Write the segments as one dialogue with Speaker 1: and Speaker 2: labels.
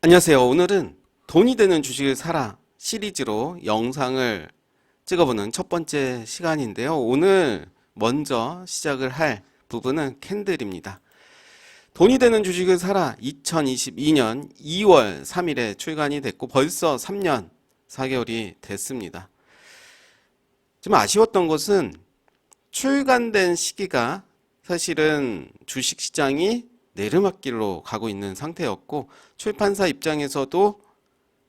Speaker 1: 안녕하세요. 오늘은 돈이 되는 주식을 사라 시리즈로 영상을 찍어보는 첫 번째 시간인데요. 오늘 먼저 시작을 할 부분은 캔들입니다. 돈이 되는 주식을 사라 2022년 2월 3일에 출간이 됐고 벌써 3년 4개월이 됐습니다. 좀 아쉬웠던 것은 출간된 시기가 사실은 주식시장이 내리막길로 가고 있는 상태였고 출판사 입장에서도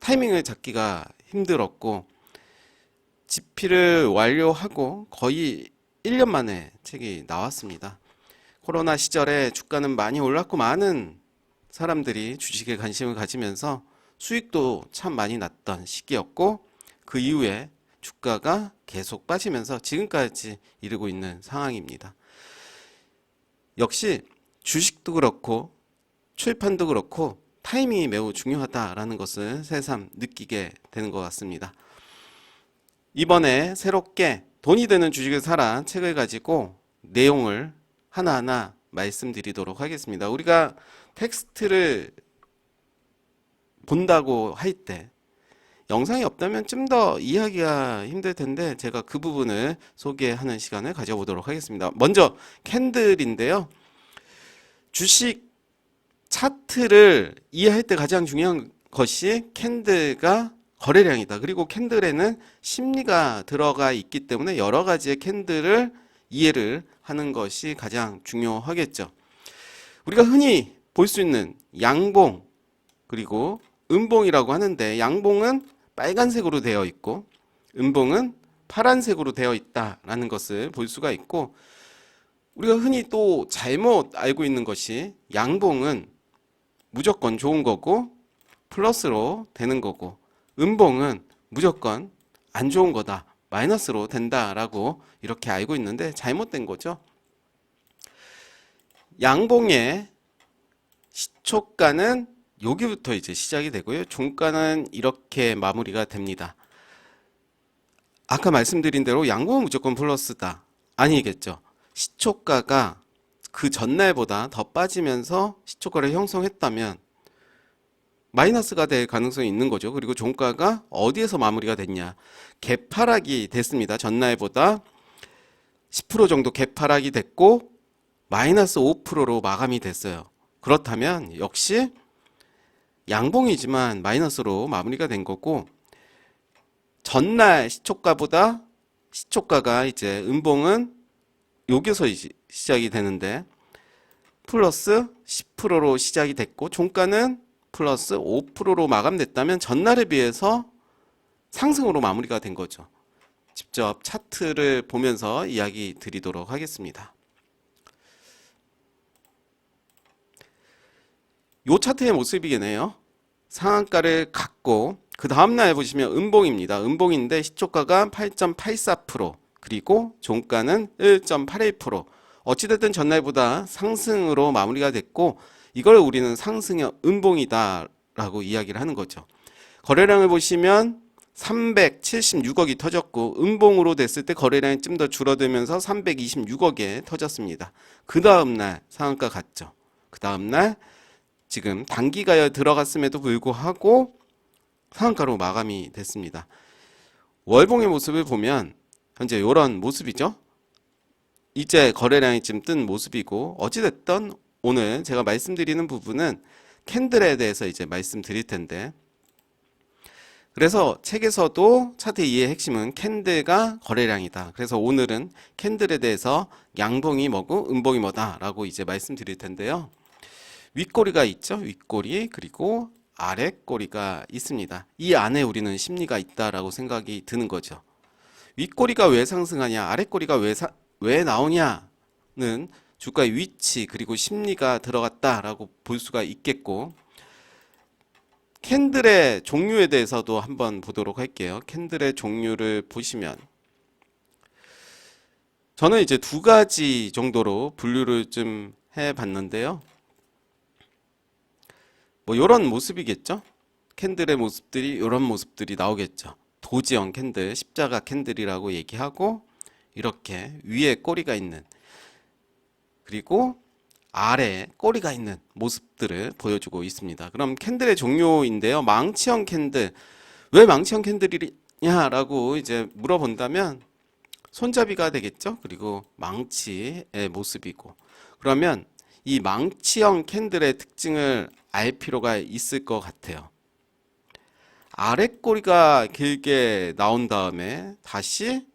Speaker 1: 타이밍을 잡기가 힘들었고 집필을 완료하고 거의 1년 만에 책이 나왔습니다. 코로나 시절에 주가는 많이 올랐고 많은 사람들이 주식에 관심을 가지면서 수익도 참 많이 났던 시기였고 그 이후에 주가가 계속 빠지면서 지금까지 이르고 있는 상황입니다. 역시 주식도 그렇고 출판도 그렇고 타이밍이 매우 중요하다라는 것을 새삼 느끼게 되는 것 같습니다. 이번에 새롭게 돈이 되는 주식을 사라 책을 가지고 내용을 하나하나 말씀드리도록 하겠습니다. 우리가 텍스트를 본다고 할 때 영상이 없다면 좀 더 이해하기가 힘들 텐데 제가 그 부분을 소개하는 시간을 가져보도록 하겠습니다. 먼저 캔들인데요. 주식 차트를 이해할 때 가장 중요한 것이 캔들과 거래량이다. 그리고 캔들에는 심리가 들어가 있기 때문에 여러 가지의 캔들을 이해를 하는 것이 가장 중요하겠죠. 우리가 흔히 볼 수 있는 양봉 그리고 음봉이라고 하는데 양봉은 빨간색으로 되어 있고 음봉은 파란색으로 되어 있다라는 것을 볼 수가 있고 우리가 흔히 또 잘못 알고 있는 것이 양봉은 무조건 좋은 거고 플러스로 되는 거고 음봉은 무조건 안 좋은 거다 마이너스로 된다라고 이렇게 알고 있는데 잘못된 거죠. 양봉의 시초가는 여기부터 이제 시작이 되고요. 종가는 이렇게 마무리가 됩니다. 아까 말씀드린 대로 양봉은 무조건 플러스다 아니겠죠. 시초가가 그 전날보다 더 빠지면서 시초가를 형성했다면 마이너스가 될 가능성이 있는 거죠. 그리고 종가가 어디에서 마무리가 됐냐. 개파락이 됐습니다. 전날보다 10% 정도 개파락이 됐고 마이너스 5%로 마감이 됐어요. 그렇다면 역시 양봉이지만 마이너스로 마무리가 된 거고 전날 시초가보다 시초가가 이제 음봉은 여기서 이제 시작이 되는데 플러스 10%로 시작이 됐고 종가는 플러스 5%로 마감됐다면 전날에 비해서 상승으로 마무리가 된 거죠. 직접 차트를 보면서 이야기 드리도록 하겠습니다. 요 차트의 모습이겠네요. 상한가를 갖고 그 다음날 보시면 음봉입니다. 음봉인데 시초가가 8.84% 그리고 종가는 1.81% 어찌됐든 전날보다 상승으로 마무리가 됐고 이걸 우리는 상승의 음봉이다 라고 이야기를 하는 거죠. 거래량을 보시면 376억이 터졌고 음봉으로 됐을 때 거래량이 좀 더 줄어들면서 326억에 터졌습니다. 그 다음날 상한가 갔죠. 그 다음날 지금 단기가에 들어갔음에도 불구하고 상한가로 마감이 됐습니다. 월봉의 모습을 보면 현재 이런 모습이죠. 이제 거래량이 지금 뜬 모습이고 어찌됐든 오늘 제가 말씀드리는 부분은 캔들에 대해서 이제 말씀드릴 텐데 그래서 책에서도 차트 이해의 핵심은 캔들과 거래량이다. 그래서 오늘은 캔들에 대해서 양봉이 뭐고 음봉이 뭐다 라고 이제 말씀드릴 텐데요. 윗꼬리가 있죠. 윗꼬리 그리고 아랫꼬리가 있습니다. 이 안에 우리는 심리가 있다라고 생각이 드는 거죠. 윗꼬리가 왜 상승하냐 아랫꼬리가 왜 나오냐는 주가의 위치 그리고 심리가 들어갔다라고 볼 수가 있겠고 캔들의 종류에 대해서도 한번 보도록 할게요. 캔들의 종류를 보시면 저는 이제 두 가지 정도로 분류를 좀 해봤는데요. 뭐 이런 모습이겠죠. 캔들의 모습들이 이런 모습들이 나오겠죠. 도지형 캔들, 십자가 캔들이라고 얘기하고 이렇게 위에 꼬리가 있는 그리고 아래 꼬리가 있는 모습들을 보여주고 있습니다. 그럼 캔들의 종류인데요. 망치형 캔들. 왜 망치형 캔들이냐라고 이제 물어본다면 손잡이가 되겠죠. 그리고 망치의 모습이고. 그러면 이 망치형 캔들의 특징을 알 필요가 있을 것 같아요. 아래 꼬리가 길게 나온 다음에 다시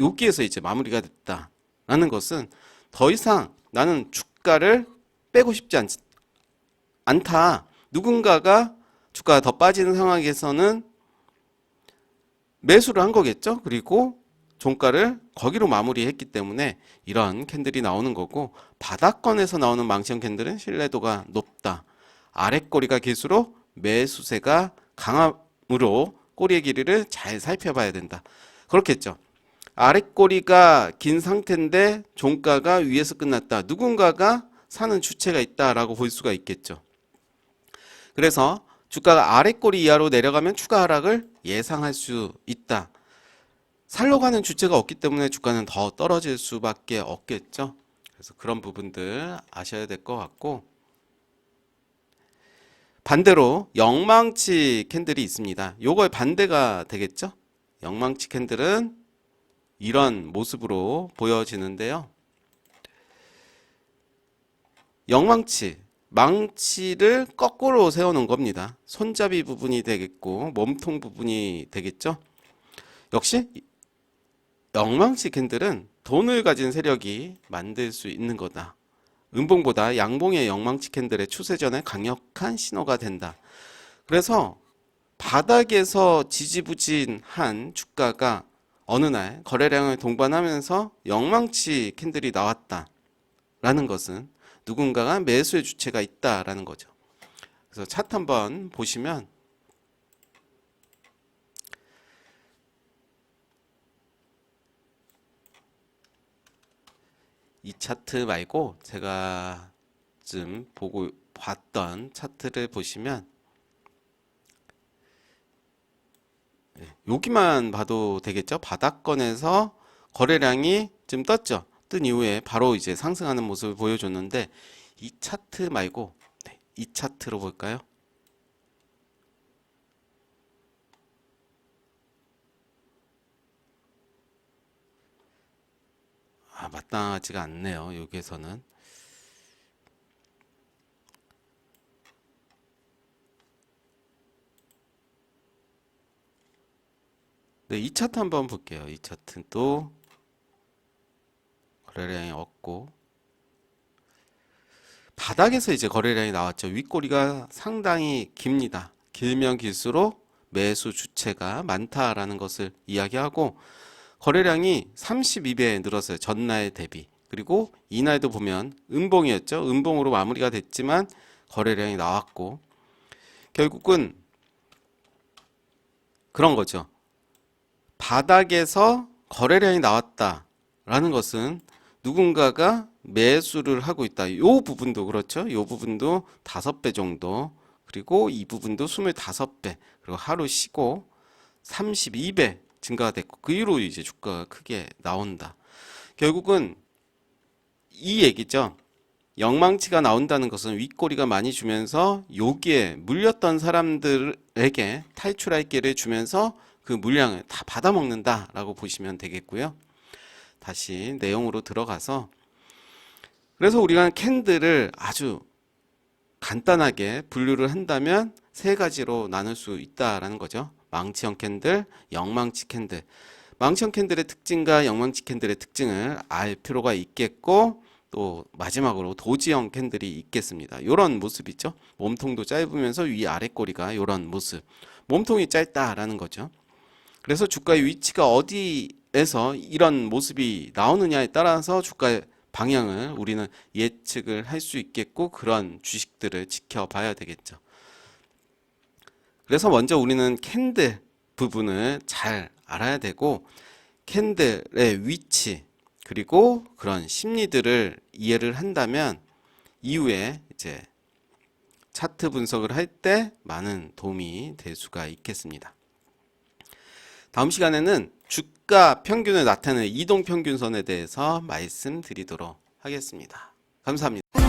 Speaker 1: 여기에서 이제 마무리가 됐다라는 것은 더 이상 나는 주가를 빼고 싶지 않다. 누군가가 주가가 더 빠지는 상황에서는 매수를 한 거겠죠. 그리고 종가를 거기로 마무리했기 때문에 이런 캔들이 나오는 거고, 바닥권에서 나오는 망치형 캔들은 신뢰도가 높다. 아랫꼬리가 길수록 매수세가 강함으로 꼬리의 길이를 잘 살펴봐야 된다. 그렇겠죠. 아랫꼬리가 긴 상태인데 종가가 위에서 끝났다. 누군가가 사는 주체가 있다라고 볼 수가 있겠죠. 그래서 주가가 아랫꼬리 이하로 내려가면 추가 하락을 예상할 수 있다. 살러 가는 주체가 없기 때문에 주가는 더 떨어질 수밖에 없겠죠. 그래서 그런 부분들 아셔야 될 것 같고, 반대로 영망치 캔들이 있습니다. 요거의 반대가 되겠죠. 영망치 캔들은 이런 모습으로 보여지는데요. 영망치, 망치를 거꾸로 세워놓은 겁니다. 손잡이 부분이 되겠고 몸통 부분이 되겠죠. 역시 영망치 캔들은 돈을 가진 세력이 만들 수 있는 거다. 음봉보다 양봉의 영망치 캔들의 추세전에 강력한 신호가 된다. 그래서 바닥에서 지지부진한 주가가 어느 날 거래량을 동반하면서 영망치 캔들이 나왔다라는 것은 누군가가 매수의 주체가 있다라는 거죠. 그래서 차트 한번 보시면 이 차트 말고 제가 좀 보고 봤던 차트를 보시면 여기만 봐도 되겠죠. 바닥권에서 거래량이 좀 떴죠. 뜬 이후에 바로 이제 상승하는 모습을 보여줬는데, 이 차트 말고 이 차트로 볼까요? 마땅하지가 않네요. 여기에서는. 네, 이 차트 한번 볼게요. 이 차트는 또 거래량이 없고 바닥에서 이제 거래량이 나왔죠. 윗꼬리가 상당히 깁니다. 길면 길수록 매수 주체가 많다라는 것을 이야기하고, 거래량이 32배 늘었어요. 전날 대비. 그리고 이날도 보면 음봉이었죠. 음봉으로 마무리가 됐지만 거래량이 나왔고, 결국은 그런 거죠. 바닥에서 거래량이 나왔다라는 것은 누군가가 매수를 하고 있다. 이 부분도 그렇죠. 이 부분도 5배 정도, 그리고 이 부분도 25배, 그리고 하루 쉬고 32배 증가가 됐고, 그 이후로 이제 주가가 크게 나온다. 결국은 이 얘기죠. 영망치가 나온다는 것은 윗꼬리가 많이 주면서 여기에 물렸던 사람들에게 탈출할 기회를 주면서 그 물량을 다 받아먹는다라고 보시면 되겠고요. 다시 내용으로 들어가서, 그래서 우리가 캔들을 아주 간단하게 분류를 한다면 세 가지로 나눌 수 있다라는 거죠. 망치형 캔들, 영망치 캔들. 망치형 캔들의 특징과 영망치 캔들의 특징을 알 필요가 있겠고, 또 마지막으로 도지형 캔들이 있겠습니다. 이런 모습이죠. 몸통도 짧으면서 위아래 꼬리가 이런 모습. 몸통이 짧다라는 거죠. 그래서 주가의 위치가 어디에서 이런 모습이 나오느냐에 따라서 주가의 방향을 우리는 예측을 할 수 있겠고, 그런 주식들을 지켜봐야 되겠죠. 그래서 먼저 우리는 캔들 부분을 잘 알아야 되고, 캔들의 위치 그리고 그런 심리들을 이해를 한다면 이후에 이제 차트 분석을 할 때 많은 도움이 될 수가 있겠습니다. 다음 시간에는 주가 평균을 나타내는 이동평균선에 대해서 말씀드리도록 하겠습니다. 감사합니다.